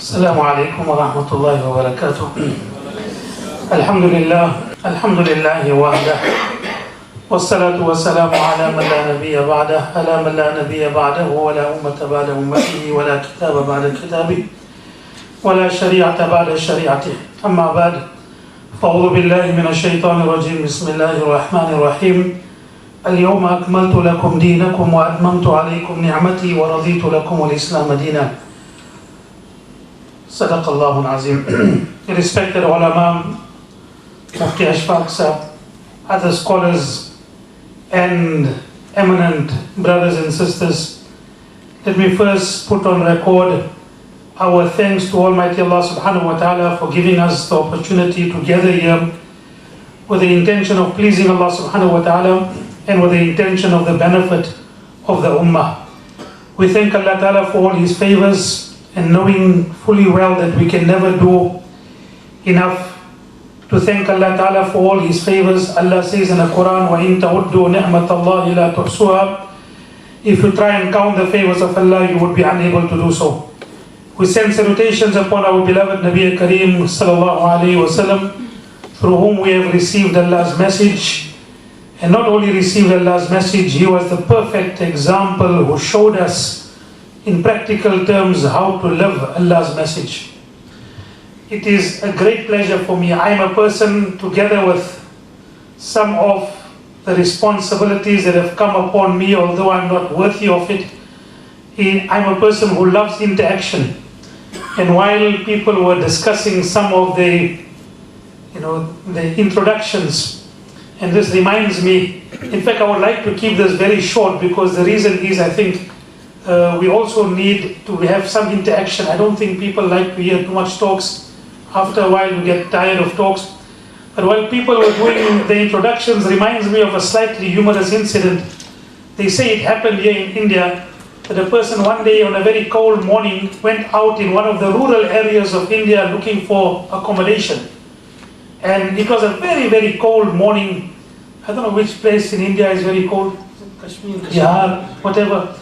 السلام عليكم ورحمة الله وبركاته. الحمد لله وحده والصلاة والسلام على من لا نبي بعده ولا أمة بعد أمته ولا كتاب بعد كتابه ولا شريعة بعد شريعته. أما بعد، فأعوذ بالله من الشيطان الرجيم. بسم الله الرحمن الرحيم. اليوم أكملت لكم دينكم وأتممت عليكم نعمتي ورضيت لكم الإسلام دينا. صدق الله العظيم. Respected ulama, Mufti Ashfaq Sahib, other scholars and eminent brothers and sisters, let me first put on record our thanks to Almighty Allah Subhanuhu Ta'allah for giving us the opportunity to gather here with the intention of pleasing Allah Subhanuhu Ta'allah and with the intention of the benefit of the Ummah. We thank Allah Ta'ala for all His favors, and knowing fully well that we can never do enough to thank Allah Ta'ala for all His favors. Allah says in the Quran, وَإِن تَعُدُّوا نِعْمَةَ اللَّهِ لَا تُحْصُوهَا. If you try and count the favors of Allah, you would be unable to do so. We send salutations upon our beloved Nabi Kareem sallallahu alayhi wa sallam, through whom we have received Allah's message. And not only received Allah's message, he was the perfect example who showed us in practical terms how to live Allah's message. It is a great pleasure for me. I am a person, together with some of the responsibilities that have come upon me, although I'm not worthy of it, I'm a person who loves interaction. And while people were discussing some of the introductions, and this reminds me, in fact I would like to keep this very short, because the reason is I think we also need to have some interaction. I don't think people like to hear too much talks. After a while we get tired of talks. But while people were doing the introductions, reminds me of a slightly humorous incident. They say it happened here in India, that a person one day on a very cold morning went out in one of the rural areas of India looking for accommodation. And it was a very, very cold morning. I don't know which place in India is very cold. Kashmir, Bihar, whatever.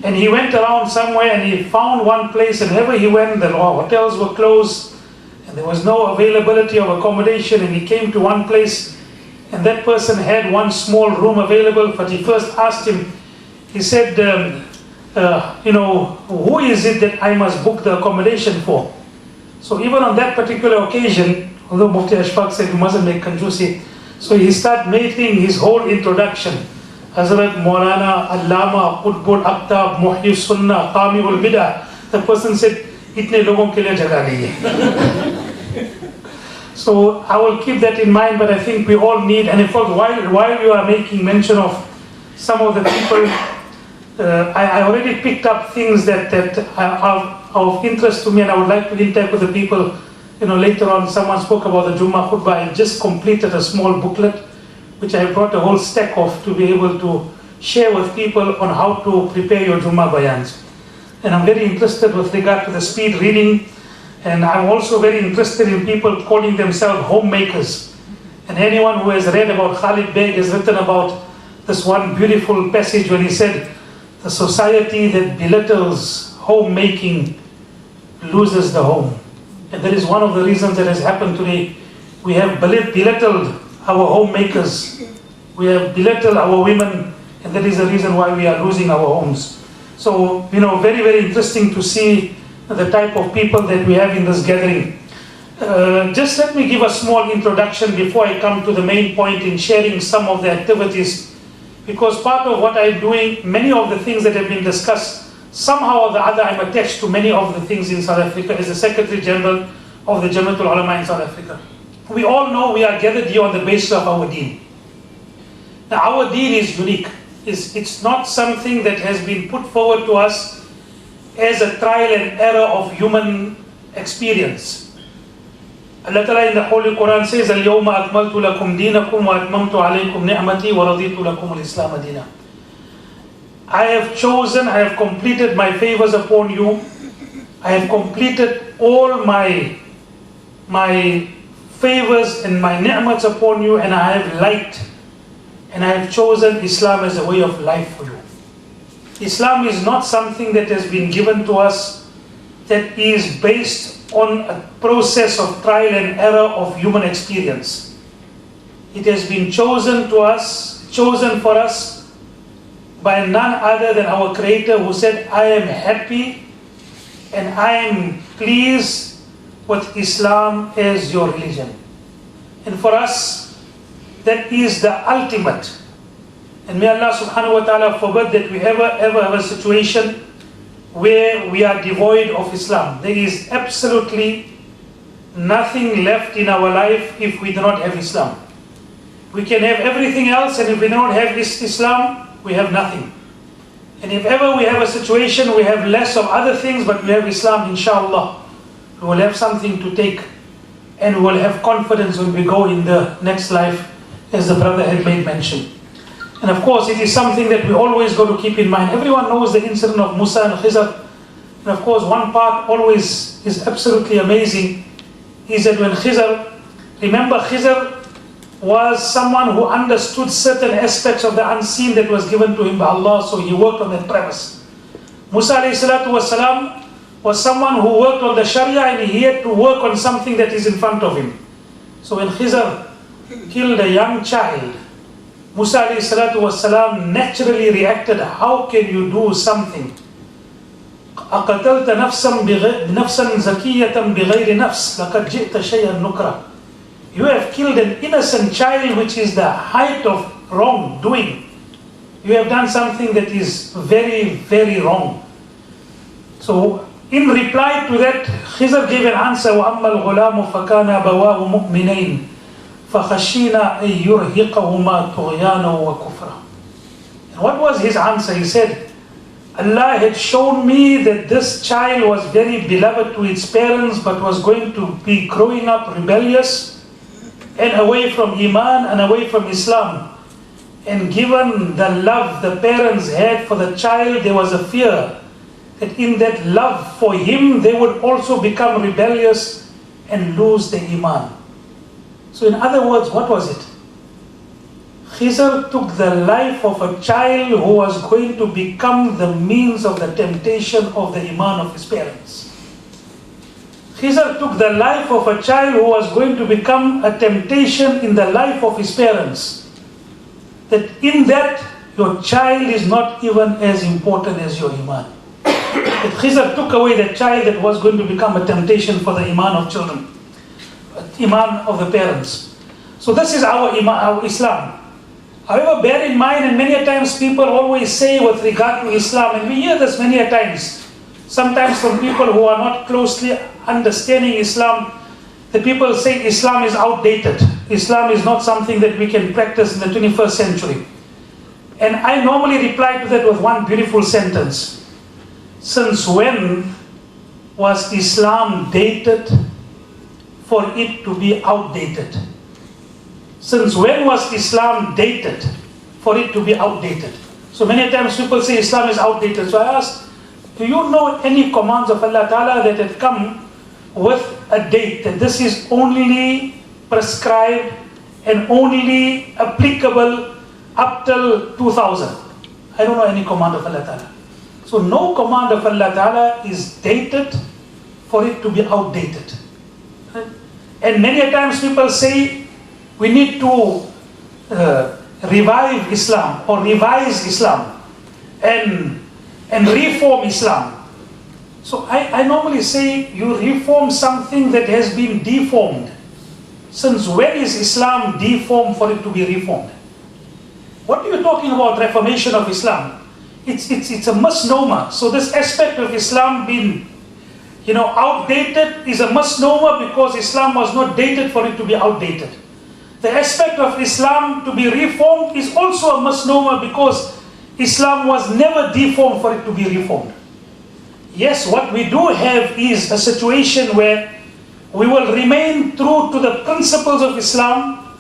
And he went around somewhere and he found one place, and wherever he went, the hotels were closed and there was no availability of accommodation. And he came to one place, and that person had one small room available. But he first asked him, he said, who is it that I must book the accommodation for? So even on that particular occasion, although Mufti Ashfaq said you mustn't make kanjusi, so he started making his whole introduction. Hazrat Maulana Allama Qutbul Aqtab Muhyi Sunnah Qamibul Bidah. The person said, itne logon ke liye jagah nahi hai. So I will keep that in mind, but I think we all need, and in fact while you are making mention of some of the people, I already picked up things that are of interest to me, and I would like to interact with the people. Later on someone spoke about the Juma khutbah. I just completed a small booklet which I brought a whole stack of, to be able to share with people on how to prepare your Juma bayans. And I'm very interested with regard to the speed reading, and I'm also very interested in people calling themselves homemakers. And anyone who has read about Khalid Beg has written about this one beautiful passage when he said, the society that belittles homemaking loses the home. And that is one of the reasons that has happened today. We have belittled our homemakers, we have belittled our women, and that is the reason why we are losing our homes. So, very, very interesting to see the type of people that we have in this gathering. Just let me give a small introduction before I come to the main point in sharing some of the activities, because part of what I'm doing, many of the things that have been discussed, somehow or the other I'm attached to many of the things in South Africa as the Secretary General of the Jamiat Ulema in South Africa. We all know we are gathered here on the basis of our deen. Now our deen is unique. It's not something that has been put forward to us as a trial and error of human experience. Allah Ta'ala in the Holy Quran says, اليوم أكملت لكم دينكم وأتممت عليكم نعمتي ورضيت لكم الإسلام دينا. I have completed my favors upon you. I have completed all my favors and my ni'mats upon you, and I have liked and I have chosen Islam as a way of life for you. Islam is not something that has been given to us that is based on a process of trial and error of human experience. It has been chosen for us by none other than our Creator, who said, I am happy and I am pleased with Islam as your religion. And for us, that is the ultimate. And may Allah Subhanahu Wa Ta'allah forbid that we ever have a situation where we are devoid of Islam. There is absolutely nothing left in our life if we do not have Islam. We can have everything else, and if we do not have Islam, we have nothing. And if ever we have a situation, we have less of other things, but we have Islam, inshallah, we will have something to take, and we will have confidence when we go in the next life, as the brother had made mention. And of course, it is something that we always got to keep in mind. Everyone knows the incident of Musa and Khizr. And of course, one part always is absolutely amazing, is that when Khizr, remember Khizr was someone who understood certain aspects of the unseen that was given to him by Allah, so he worked on that premise. Musa alayhi salatu wasalam was someone who worked on the Sharia, and he had to work on something that is in front of him. So when Khizr killed a young child, Musa alayhi salatu wasalam naturally reacted, how can you do something? أَقَتَلْتَ نَفْسًا زَكِيَّةً بِغَيْرِ نَفْسٍ لَقَدْ جِئْتَ شَيْئًا نُكْرًا. You have killed an innocent child, which is the height of wrongdoing. You have done something that is very, very wrong. So, in reply to that, Khizr gave an answer, وَأَمَّا الْغُلَامُ فَكَانَ أَبَوَاهُ مُؤْمِنَيْنِ فَخَشِينَا أَن يُرْهِقَهُمَا طُغْيَانًا وَكُفْرًا. And what was his answer? He said, Allah had shown me that this child was very beloved to its parents, but was going to be growing up rebellious and away from Iman and away from Islam. And given the love the parents had for the child, there was a fear that in that love for him, they would also become rebellious and lose their Iman. So in other words, what was it? Khizr took the life of a child who was going to become the means of the temptation of the Iman of his parents. Khizr took the life of a child who was going to become a temptation in the life of his parents. That in that, your child is not even as important as your Iman. That Khizr took away that child that was going to become a temptation for the Iman of children, Iman of the parents. So this is our Iman, our Islam. However, bear in mind, and many a times people always say with regard to Islam, and we hear this many a times, sometimes from people who are not closely understanding Islam, the people say Islam is outdated. Islam is not something that we can practice in the 21st century. And I normally reply to that with one beautiful sentence. Since when was Islam dated for it to be outdated? Since when was Islam dated for it to be outdated? So many times people say Islam is outdated. So I ask, do you know any commands of Allah Ta'ala that had come with a date, that this is only prescribed and only applicable up till 2000? I don't know any command of Allah Ta'ala. So no command of Allah Ta'ala is dated for it to be outdated. And many a times people say, we need to revive Islam or revise Islam and reform Islam. So I normally say you reform something that has been deformed. Since when is Islam deformed for it to be reformed? What are you talking about reformation of Islam? It's a misnomer. So this aspect of Islam being outdated is a misnomer, because Islam was not dated for it to be outdated. The aspect of Islam to be reformed is also a misnomer, because Islam was never deformed for it to be reformed. Yes, what we do have is a situation where we will remain true to the principles of Islam,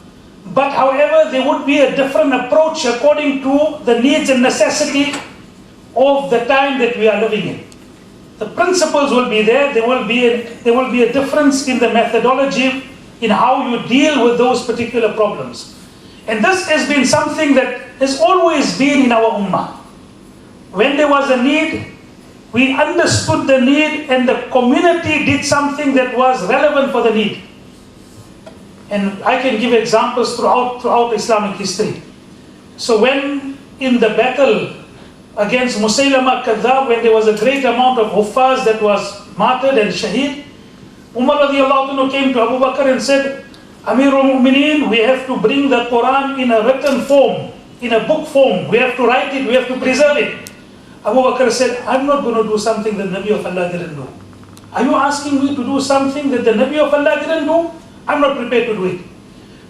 but however there would be a different approach according to the needs and necessity of the time that we are living in. The principles will be there, there will be a difference in the methodology in how you deal with those particular problems. And this has been something that has always been in our ummah. When there was a need, We understood the need, and the community did something that was relevant for the need. And I can give examples throughout Islamic history. So when in the battle against Musaylama Kadhab, when there was a great amount of huffaz that was martyred and shaheed, Umar radiallahu anhu came to Abu Bakr and said, Amirul Mu'mineen, we have to bring the Quran in a written form, in a book form. We have to write it, we have to preserve it. Abu Bakr said, I'm not going to do something that the Nabi of Allah didn't do. Are you asking me to do something that the Nabi of Allah didn't do? I'm not prepared to do it.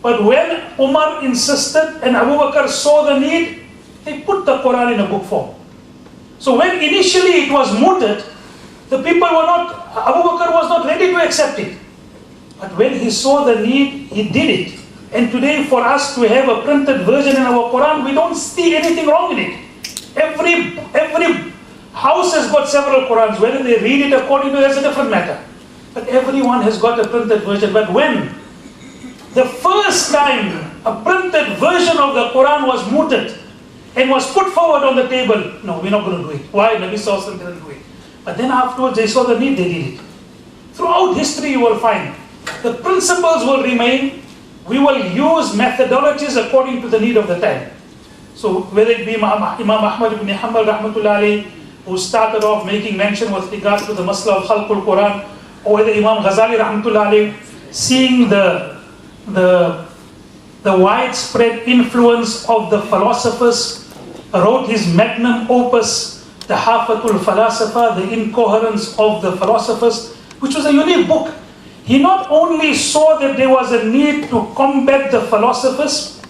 But when Umar insisted and Abu Bakr saw the need, they put the Quran in a book form. So when initially it was mooted, the people were not, Abu Bakr was not ready to accept it. But when he saw the need, he did it. And today for us to have a printed version in our Quran, we don't see anything wrong in it. Every house has got several Qurans. Whether they read it according to, that's a different matter. But everyone has got a printed version. But when the first time a printed version of the Quran was mooted and was put forward on the table, no, we're not going to do it. Why? Nabi Sallallahu Alaihi Wasallam didn't do it. But then afterwards they saw the need, they did it. Throughout history you will find the principles will remain. We will use methodologies according to the need of the time. So whether it be Imam Ahmad ibn Hanbal rahmatullah alayhi, who started off making mention with regard to the masla of Khalqul Quran, or whether Imam Ghazali rahmatullah alayhi, seeing the widespread influence of the philosophers, wrote his magnum opus, the Hafatul Falasifa, the incoherence of the philosophers, which was a unique book. He not only saw that there was a need to combat the philosophers,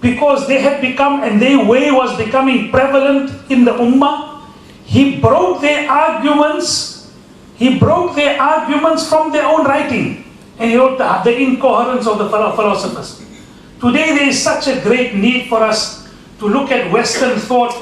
because they had become, and their way was becoming prevalent in the ummah, he broke their arguments from their own writing, and he wrote the incoherence of the philosophers. Today there is such a great need for us to look at Western thought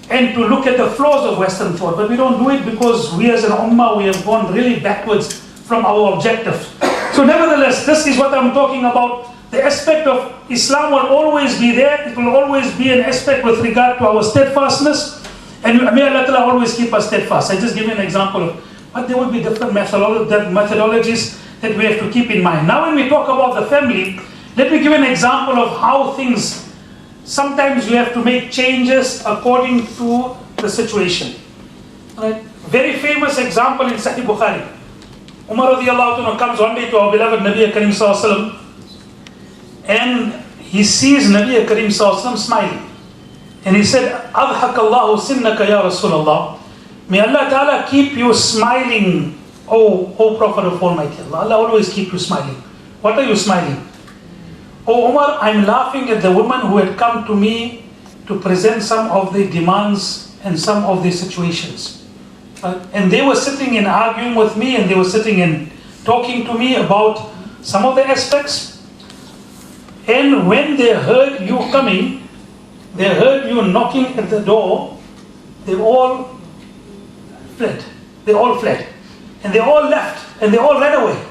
and to look at the flaws of Western thought, but we don't do it because we as an ummah, we have gone really backwards from our objective. So nevertheless, this is what I'm talking about. The aspect of Islam will always be there. It will always be an aspect with regard to our steadfastness. And may Allah Ta'ala always keep us steadfast. I just give you an example of, but there will be different methodologies that we have to keep in mind. Now when we talk about the family, let me give you an example of how things, sometimes you have to make changes according to the situation. Right? Very famous example in Sahih Bukhari. Umar radiallahu anhu comes one day to our beloved Nabi Karim Sallallahu Alaihi Wasallam, and he sees Nabi Karim Sallallahu Alaihi Wasallam smiling. And he said, Adhak Allahu sinnaka ya Rasulullah. May Allah Ta'ala keep you smiling, O Prophet of Almighty Allah. Allah always keep you smiling. What are you smiling? Oh Umar, I'm laughing at the woman who had come to me to present some of the demands and some of the situations. And they were sitting and arguing with me, and they were sitting and talking to me about some of the aspects. And when they heard you coming, they heard you knocking at the door, they all fled. They all fled. And they all left. And they all ran away.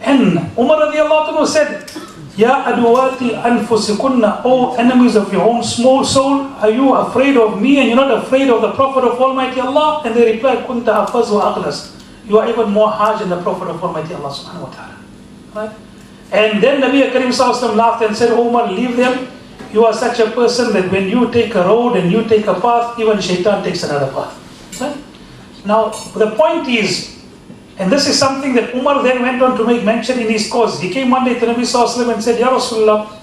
And Umar radiallahu anhu said, Ya aduwati anfusikunna, O enemies of your own small soul, are you afraid of me and you're not afraid of the Prophet of Almighty Allah? And they replied, Kunta afaz wa aghlas. You are even more harsh than the Prophet of Almighty Allah Subhanahu Wa Ta'ala. Right? And then Nabi Karim Sallallahu Alaihi Wasallam laughed and said, Umar, leave them. You are such a person that when you take a road and you take a path, even shaitan takes another path. Right? Now, the point is, and this is something that Umar then went on to make mention in his cause. He came one day to Nabi Sallallahu Alaihi Wasallam and said, Ya Rasulullah,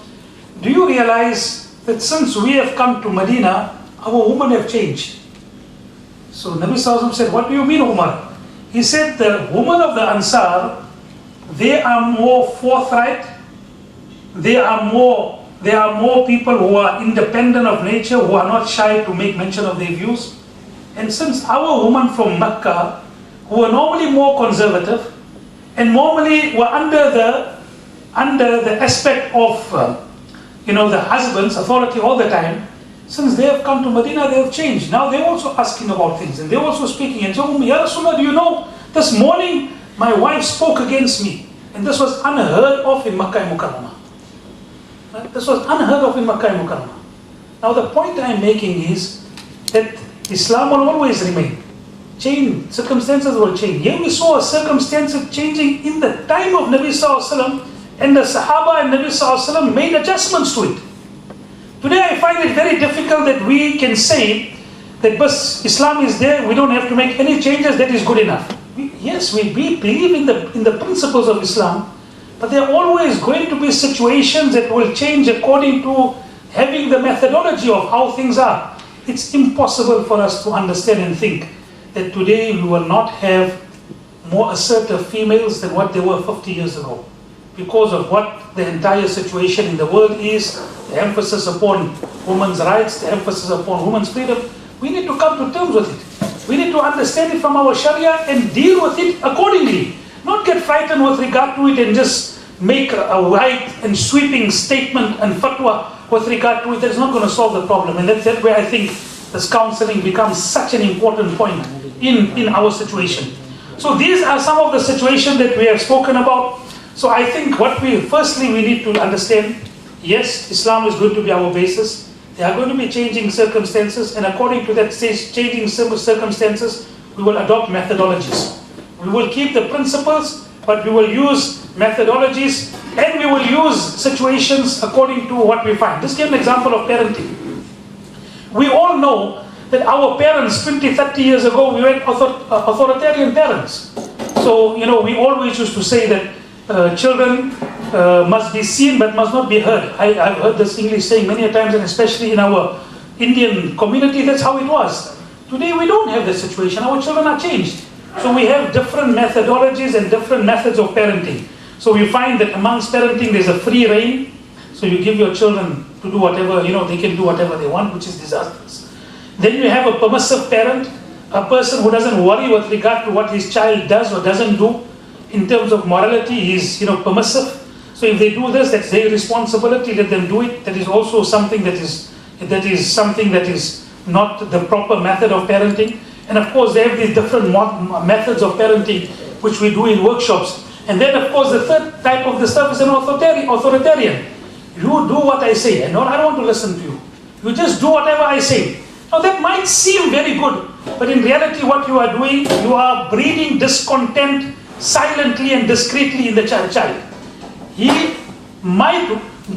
do you realize that since we have come to Medina, our women have changed? So Nabi Sallallahu Alaihi Wasallam said, what do you mean, Umar? He said, the women of the Ansar, they are more forthright, they are more people who are independent of nature, who are not shy to make mention of their views. And since our women from Mecca, who were normally more conservative and normally were under the aspect of the husband's authority all the time, since they have come to Medina, they have changed. Now they're also asking about things and they're also speaking. And so, Ya Rasulullah, do you know, this morning my wife spoke against me, and this was unheard of in Makkah Mukarramah. This was unheard of in Makkah Mukarramah. Now the point I'm making is that Islam will always remain. change, circumstances will change. Here we saw a circumstance changing in the time of Nabi Sallallahu Alaihi Wasallam, and the Sahaba and Nabi Sallallahu Alaihi Wasallam made adjustments to it. Today I find it very difficult that we can say that bas Islam is there, we don't have to make any changes, that is good enough. Yes, we believe in the principles of Islam, but there are always going to be situations that will change according to having the methodology of how things are. It's impossible for us to understand and think that today we will not have more assertive females than what they were 50 years ago. Because of what the entire situation in the world is, the emphasis upon women's rights, the emphasis upon women's freedom, we need to come to terms with it. We need to understand it from our Sharia and deal with it accordingly. Not get frightened with regard to it and just make a wide and sweeping statement and fatwa with regard to it. That is not going to solve the problem. And that's where I think this counselling becomes such an important point in our situation. So these are some of the situations that we have spoken about. So I think firstly we need to understand, yes, Islam is going to be our basis. There are going to be changing circumstances, and according to that changing circumstances, we will adopt methodologies. We will keep the principles, but we will use methodologies, and we will use situations according to what we find. Just give an example of parenting. We all know that our parents 20, 30 years ago, we were authoritarian parents. So, we always used to say that children must be seen but must not be heard. I've heard this English saying many a times, and especially in our Indian community, that's how it was. Today we don't have that situation. Our children are changed. So we have different methodologies and different methods of parenting. So we find that amongst parenting there's a free rein. So you give your children to do whatever, they can do whatever they want, which is disastrous. Then you have a permissive parent, a person who doesn't worry with regard to what his child does or doesn't do. In terms of morality, he's permissive. So if they do this, that's their responsibility. Let them do it. That is also something that is not the proper method of parenting. And of course, they have these different methods of parenting which we do in workshops. And then of course, the third type of the stuff is an authoritarian. You do what I say, and I don't want to listen to you. You just do whatever I say. Now that might seem very good, but in reality, what you are doing, you are breeding discontent silently and discreetly in the child. He might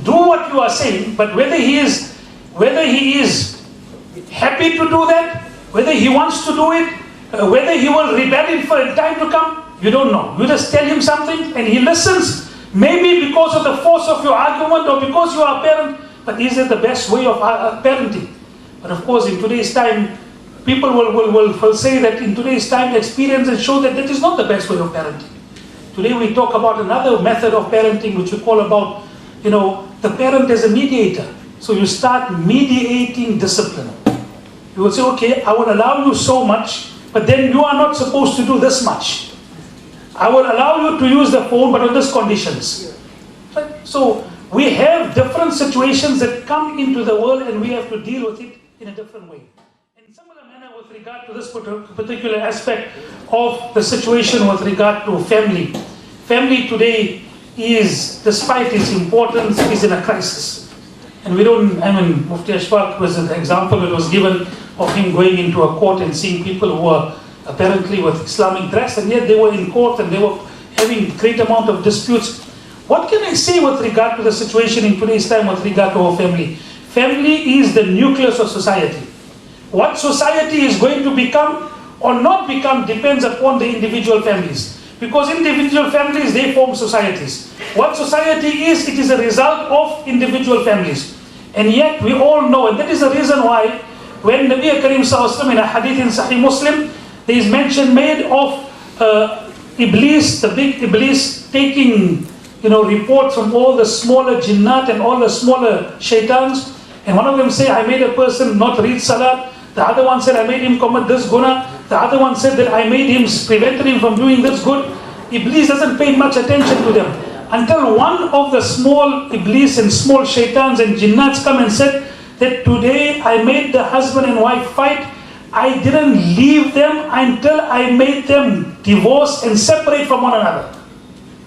do what you are saying, but whether he is happy to do that, whether he wants to do it, whether he will rebel it for a time to come, you don't know. You just tell him something and he listens, maybe because of the force of your argument or because you are a parent, but is it the best way of parenting? But of course, in today's time, people will say that in today's time, experiences show that that is not the best way of parenting. Today we talk about another method of parenting which we call about, the parent as a mediator. So you start mediating discipline. You will say, okay, I will allow you so much, but then you are not supposed to do this much. I will allow you to use the phone, but on these conditions. Right? So we have different situations that come into the world and we have to deal with it in a different way. In similar manner with regard to this particular aspect of the situation with regard to family. Family today is, despite its importance, is in a crisis. And Mufti Ashfaq was an example that was given of him going into a court and seeing people who were apparently with Islamic dress, and yet they were in court and they were having great amount of disputes. What can I say with regard to the situation in today's time with regard to our family? Family is the nucleus of society. What society is going to become or not become depends upon the individual families. Because individual families, they form societies. What society is, it is a result of individual families. And yet we all know, and that is the reason why when Nabi Karim Sallallahu Alaihi Wasallam in a hadith in Sahih Muslim, there is mention made of Iblis, the big Iblis, taking reports from all the smaller jinnat and all the smaller shaitans. And one of them say, I made a person not read salat. The other one said, I made him commit this guna. The other one said that I made him, prevented him from doing this good. Iblis doesn't pay much attention to them. Until one of the small Iblis and small shaitans and jinnats come and said that today I made the husband and wife fight. I didn't leave them until I made them divorce and separate from one another.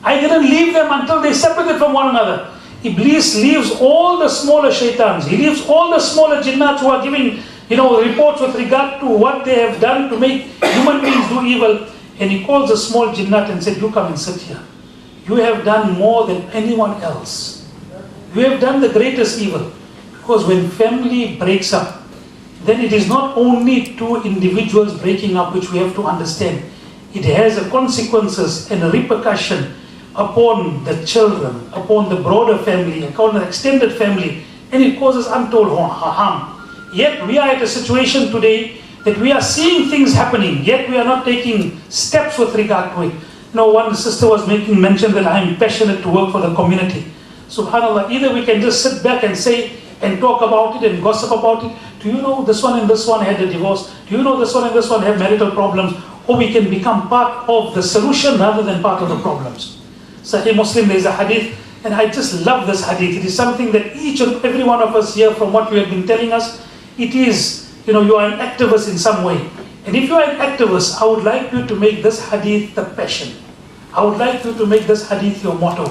I didn't leave them until they separated from one another. Iblis leaves all the smaller shaitans. He leaves all the smaller jinnats who are giving reports with regard to what they have done to make human beings do evil. And he calls a small jinnat and said, you come and sit here. You have done more than anyone else. You have done the greatest evil. Because when family breaks up, then it is not only two individuals breaking up, which we have to understand. It has a consequences and a repercussion upon the children, upon the broader family, upon the extended family, and it causes untold harm. Yet we are at a situation today that we are seeing things happening, yet we are not taking steps with regard to it. One sister was making mention that I am passionate to work for the community. Subhanallah, either we can just sit back and say and talk about it and gossip about it. Do you know this one and this one had a divorce? Do you know this one and this one have marital problems? Or we can become part of the solution rather than part of the problems. Sahih Muslim, there is a hadith, and I just love this hadith. It is something that each and every one of us here, from what you have been telling us, it is, you are an activist in some way. And if you are an activist, I would like you to make this hadith the passion. I would like you to make this hadith your motto.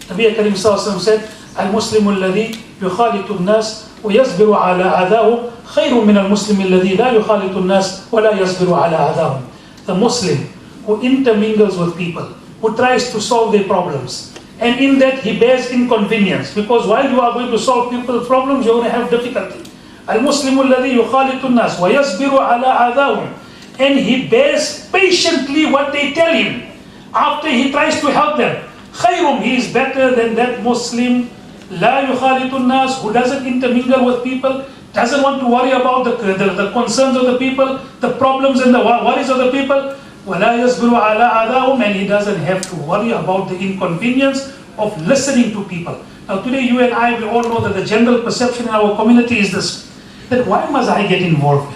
Nabi Karim Sallallahu Alaihi Wasallam said, Al-Muslimu alladhi yukhalitu an-nas wa yasbiru ala adahum khayrun min al-Muslim alladhi la yukhalitu an-nas wa la yasbiru ala adahum. The Muslim who intermingles with people, who tries to solve their problems, and in that he bears inconvenience, because while you are going to solve people's problems, you're going to have difficulty. Al-Muslimu alladhi yukhalitu an-nas wa yasbiru ala adahum, and he bears patiently what they tell him after he tries to help them. Khayrum, he is better than that Muslim la yukhalitu an-nas, who doesn't intermingle with people, doesn't want to worry about the concerns of the people, the problems and the worries of the people. وَلَا يَصْبِرُ عَلَىٰ عَذَاهُمْ, and he doesn't have to worry about the inconvenience of listening to people. Now today you and I, we all know that the general perception in our community is this, that why must I get involved?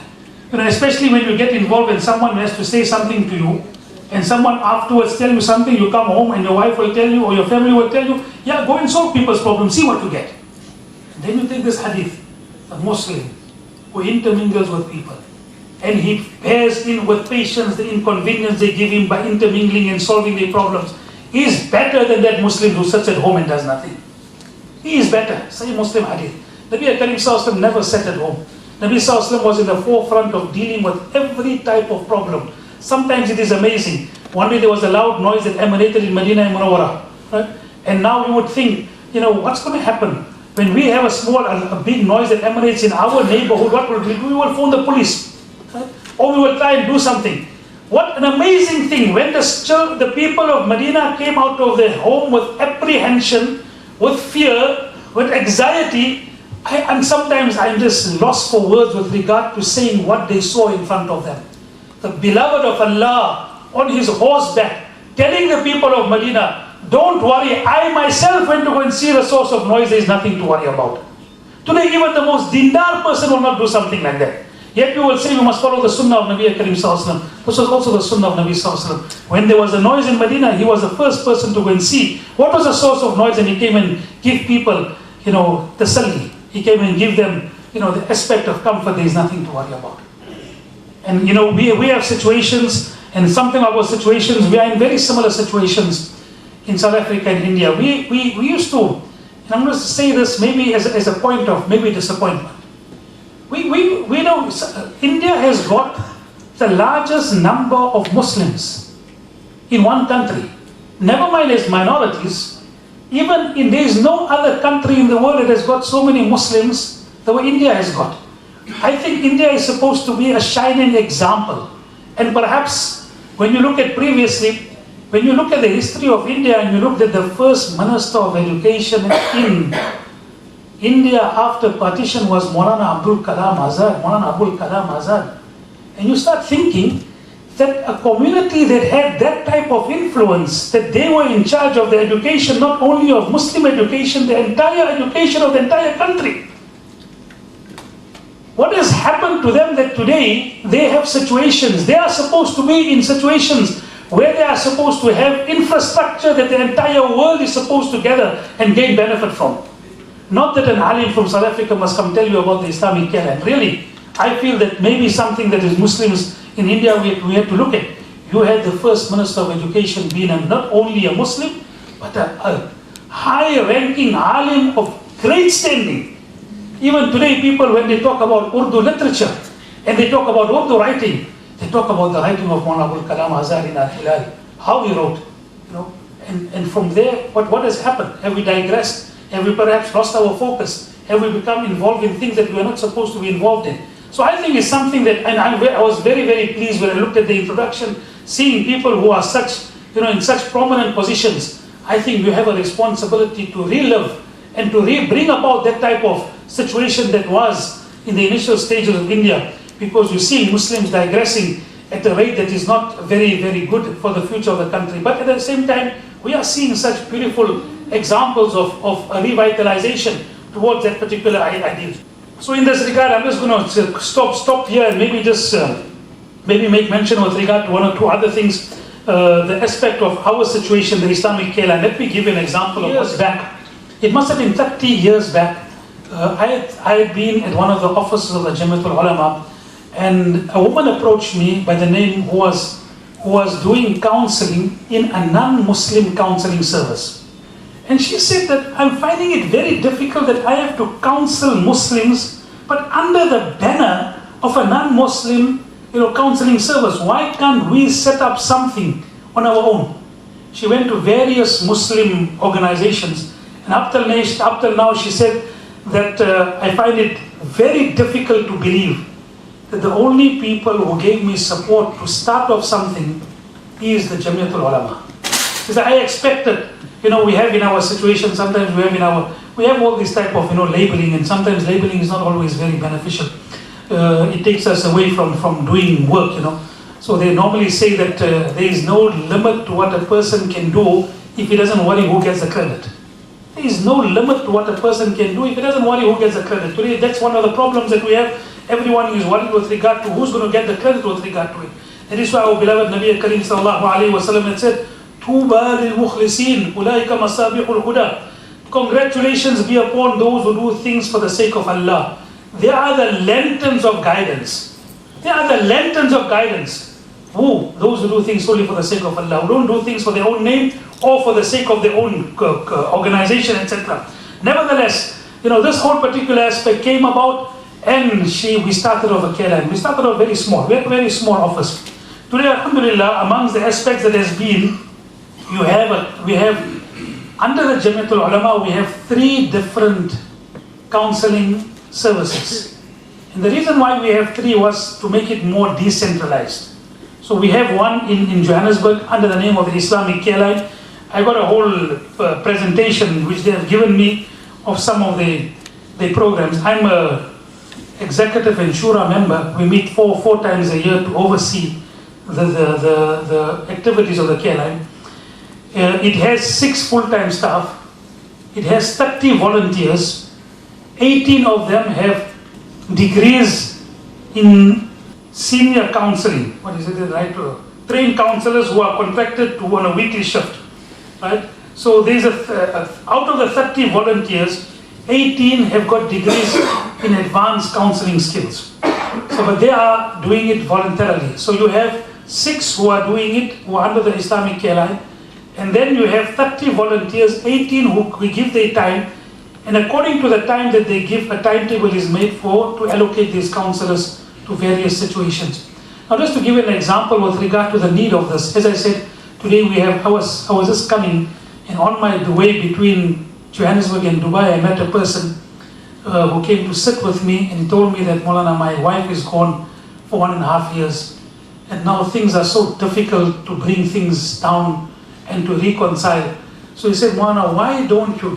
Especially when you get involved and someone has to say something to you, and someone afterwards tell you something, you come home and your wife will tell you, or your family will tell you, yeah, go and solve people's problems, see what you get. And then you take this hadith, a Muslim who intermingles with people, and he bears in with patience the inconvenience they give him by intermingling and solving their problems. He is better than that Muslim who sits at home and does nothing. He is better. Say Muslim hadith. Nabi Karim Sallallahu never sat at home. Nabi Sallallahu was in the forefront of dealing with every type of problem. Sometimes it is amazing. One day there was a loud noise that emanated in Medina and Munawwara, right? And now we would think, what's going to happen? When we have a big noise that emanates in our neighborhood, what will we do? We will phone the police. Right? Or we will try and do something. What an amazing thing. When the people of Medina came out of their home with apprehension, with fear, with anxiety, and sometimes I'm just lost for words with regard to saying what they saw in front of them. The beloved of Allah on his horseback, telling the people of Medina, don't worry, I myself went to go and see the source of noise, there is nothing to worry about. Today even the most dindar person will not do something like that. Yet we will say we must follow the sunnah of Nabi Karim Sallallahu. This was also the sunnah of Nabi Sallallahu. When there was a noise in Medina, he was the first person to go and see what was the source of noise, and he came and give people, the sali. He came and give them, the aspect of comfort, there is nothing to worry about. And we have situations, and something of our situations, we are in very similar situations in South Africa and India. We used to, and I'm going to say this maybe as a point of maybe disappointment. We know India has got the largest number of Muslims in one country. Never mind as minorities, there is no other country in the world that has got so many Muslims the way India has got. I think India is supposed to be a shining example. And perhaps when you look at the history of India and you look at the first Minister of Education in India after partition was Maulana Abdul Kalam Azad. And you start thinking that a community that had that type of influence, that they were in charge of the education, not only of Muslim education, the entire education of the entire country. What has happened to them that today they have situations, they are supposed to be in situations where they are supposed to have infrastructure that the entire world is supposed to gather and gain benefit from. Not that an alim from South Africa must come tell you about the Islamic care. And really, I feel that maybe something that is Muslims in India we have to look at. You had the first Minister of Education being not only a Muslim, but a high-ranking alim of great standing. Even today, people, when they talk about Urdu literature, and they talk about Urdu writing, they talk about the writing of Maulana Abul Kalam Azhari in Al-Hilal, how he wrote, and from there, what has happened? Have we digressed? Have we perhaps lost our focus? Have we become involved in things that we are not supposed to be involved in? So I think it's something that, and I was very, very pleased when I looked at the introduction, seeing people who are such, in such prominent positions. I think we have a responsibility to relive and to bring about that type of situation that was in the initial stages of India, because you see Muslims digressing at a rate that is not very, very good for the future of the country. But at the same time, we are seeing such beautiful examples of a revitalization towards that particular ideal. So in this regard, I'm just going to stop here and maybe just maybe make mention with regard to one or two other things. The aspect of our situation, the Islamic Kela. Let me give you an example of what's back. It must have been 30 years back. I had been at one of the offices of the Jamiat Ulema, and a woman approached me by the name who was doing counseling in a non-Muslim counseling service. And she said that I'm finding it very difficult that I have to counsel Muslims, but under the banner of a non-Muslim counseling service. Why can't we set up something on our own? She went to various Muslim organizations, and up till now she said that I find it very difficult to believe that the only people who gave me support to start off something is the Jamiat Ulema. Because I expected, we have in our situation, sometimes we have all this type of labeling, and sometimes labeling is not always very beneficial. It takes us away from doing work, So they normally say that there is no limit to what a person can do if he doesn't worry who gets the credit. There is no limit to what a person can do if he doesn't worry who gets the credit. Today, that's one of the problems that we have. Everyone is worried with regard to who's going to get the credit with regard to it. That is why our beloved Nabi Kareem sallallahu alayhi wa sallam had said, Tuba lil mukhlisin, ulaika masabihul huda. Congratulations be upon those who do things for the sake of Allah. They are the lanterns of guidance. They are the lanterns of guidance. Who? Those who do things solely for the sake of Allah, who don't do things for their own name or for the sake of their own organization, etc. Nevertheless, this whole particular aspect came about, and we started off a care line. We started off very small. We had a very small office. Today, Alhamdulillah, amongst the aspects that has been, we have under the Jamiatul Ulama, we have 3 different counseling services. And the reason why we have 3 was to make it more decentralized. So we have one in Johannesburg under the name of the Islamic Care Line. I got a whole presentation which they have given me of some of the programs. I'm a executive and shura member. We meet four times a year to oversee the activities of the Care Line. It has 6 full-time staff. It has 30 volunteers. 18 of them have degrees in senior counseling. What is it, right? Trained counselors who are contracted to on a weekly shift, right? So there's out of the 30 volunteers, 18 have got degrees in advanced counseling skills. So, but they are doing it voluntarily. So you have 6 who are doing it, who are under the Islamic Care Line, and then you have 30 volunteers, 18 who give their time, and according to the time that they give, a timetable is made to allocate these counselors to various situations. Now, just to give you an example with regard to the need of this, as I said, today I was just coming, and on the way between Johannesburg and Dubai, I met a person who came to sit with me, and he told me that, Maulana, my wife is gone for 1.5 years, and now things are so difficult to bring things down and to reconcile. So he said, Maulana, why don't you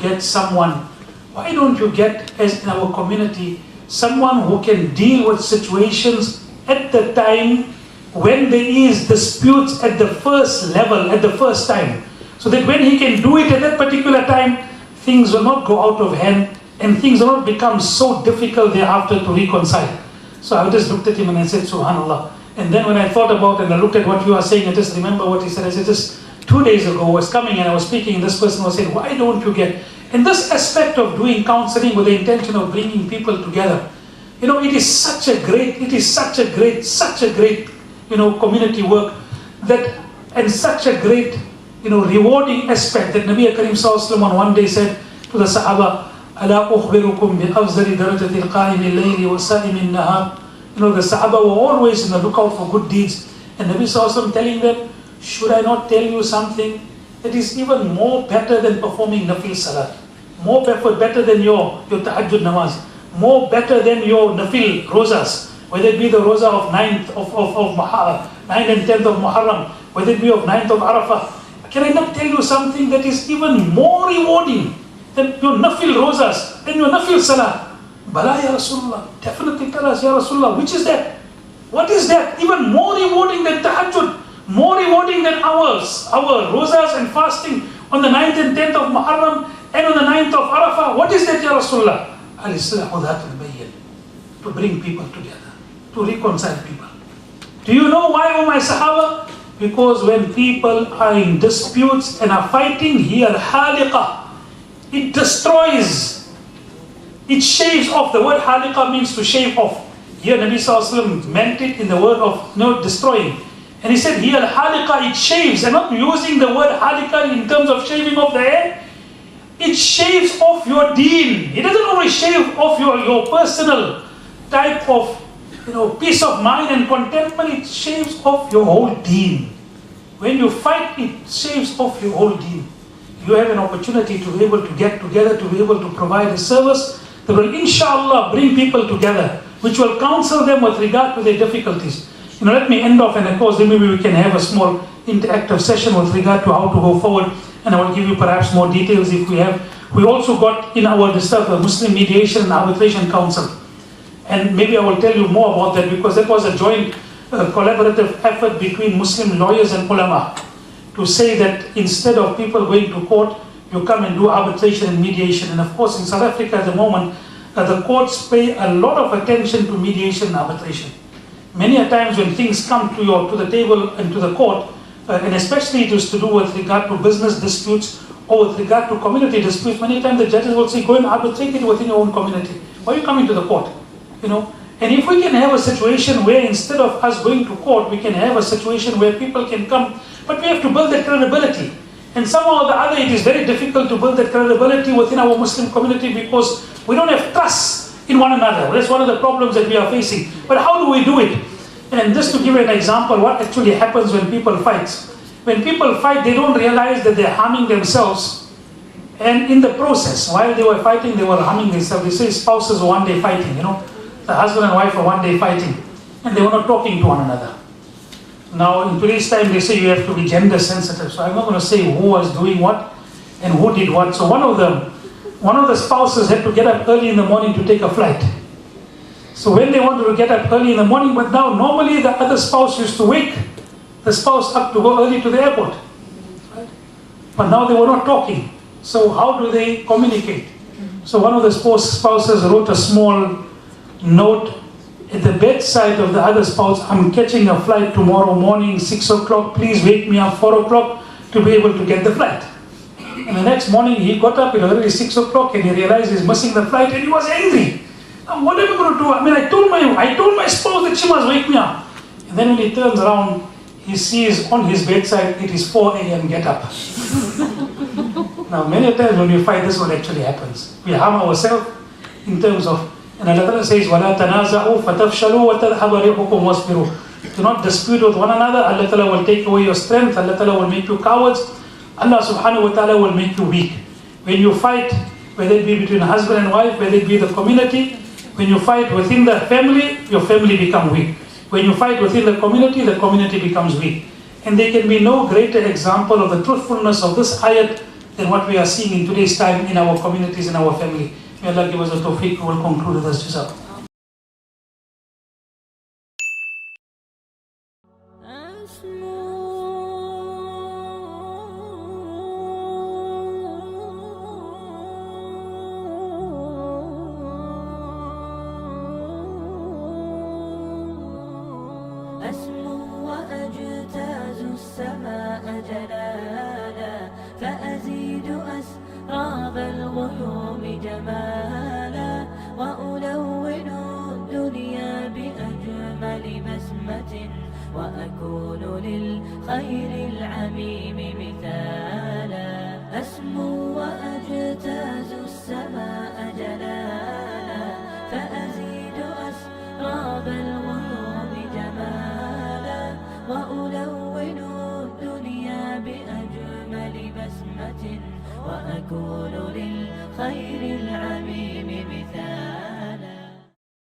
get, as in our community, someone who can deal with situations at the time when there is disputes at the first level, at the first time. So that when he can do it at that particular time, things will not go out of hand and things will not become so difficult thereafter to reconcile. So I just looked at him and I said, Subhanallah. And then when I thought about and I looked at what you are saying, I just remember what he said. I said, just 2 days ago I was coming and I was speaking, and this person was saying, why don't you get... And this aspect of doing counseling with the intention of bringing people together, it is such a great, community work that, and such a great, rewarding aspect that Nabi Kareem Sallallahu Alaihi Wasallam on one day said to the Sahaba, ألا أخبركم بأفضل درجة القائم الليل وسائم النهار. The Sahaba were always in the lookout for good deeds. And Nabi Sallallahu telling them, should I not tell you something that is even more better than performing nafil salat? More better than your tahajjud namaz. More better than your nafil rozas. Whether it be the roza of 9th of 9th and 10th of Muharram. Whether it be of 9th of Arafah. Can I not tell you something that is even more rewarding than your nafil rozas, than your nafil salat? Bala ya Rasulullah, definitely tell us ya Rasulullah, which is that? What is that? Even more rewarding than tahajjud, more rewarding than our rozas and fasting on the 9th and 10th of Muharram and on the 9th of Arafah. What is that ya Rasulullah? Al-Islahu dhatul bayyin, to bring people together, to reconcile people. Do you know why, O my Sahaba? Because when people are in disputes and are fighting, here haliqa, it destroys. It shaves off. The word haliqa means to shave off. Here Nabi Sallallahu meant it in the word of destroying. And he said here haliqa, it shaves. And not using the word haliqa in terms of shaving off the hair. It shaves off your deen. It doesn't only shave off your personal type of peace of mind and contentment. It shaves off your whole deen. When you fight, it shaves off your whole deen. You have an opportunity to be able to get together, to be able to provide a service that will inshallah bring people together, which will counsel them with regard to their difficulties. Let me end off, and of course then maybe we can have a small interactive session with regard to how to go forward, and I will give you perhaps more details if we have. We also got in our Muslim Mediation and Arbitration Council, and maybe I will tell you more about that, because that was a joint collaborative effort between Muslim lawyers and ulama to say that instead of people going to court, you come and do arbitration and mediation. And of course in South Africa at the moment, the courts pay a lot of attention to mediation and arbitration. Many a times when things come to the table and to the court, and especially it is to do with regard to business disputes or with regard to community disputes, many times the judges will say, go and arbitrate it within your own community. Why are you coming to the court? And if we can have a situation where instead of us going to court, we can have a situation where people can come, but we have to build that credibility. And somehow or the other, it is very difficult to build that credibility within our Muslim community because we don't have trust in one another. That's one of the problems that we are facing. But how do we do it? And just to give you an example, what actually happens when people fight. When people fight, they don't realize that they're harming themselves. And in the process, while they were fighting, they were harming themselves. They say spouses were one day fighting, The husband and wife were one day fighting. And they were not talking to one another. Now, in today's time, they say you have to be gender sensitive. So I'm not going to say who was doing what and who did what. So one of the spouses had to get up early in the morning to take a flight. So when they wanted to get up early in the morning, but now normally the other spouse used to wake the spouse up to go early to the airport. Right? But now they were not talking. So how do they communicate? So one of the spouses wrote a small note at the bedside of the other spouse, I'm catching a flight tomorrow morning, 6 o'clock, please wake me up 4 o'clock to be able to get the flight. And the next morning he got up, it was already 6 o'clock and he realized he's missing the flight and he was angry. Now what am I going to do? I told my spouse that she must wake me up. And then when he turns around, he sees on his bedside, it is 4 a.m., get up. Now many times when we fight, this is what actually happens. We harm ourselves in terms of, and Allah says, وَلَا تَنَازَعُوا فَتَفْشَلُوا وَتَذْهَبَ رِيحُكُمْ وَاصْبِرُوا. Do not dispute with one another. Allah will take away your strength. Allah will make you cowards. Allah Subhanuhu Ta'allah will make you weak. When you fight, whether it be between husband and wife, whether it be the community, when you fight within the family, your family becomes weak. When you fight within the community becomes weak. And there can be no greater example of the truthfulness of this ayat than what we are seeing in today's time in our communities and our family. May Allah give us the tawfiq. We will conclude with this. Jazakallah. وأكون للخير العميم مثالا أسمو وأجتاز السماء وأكون للخير العميم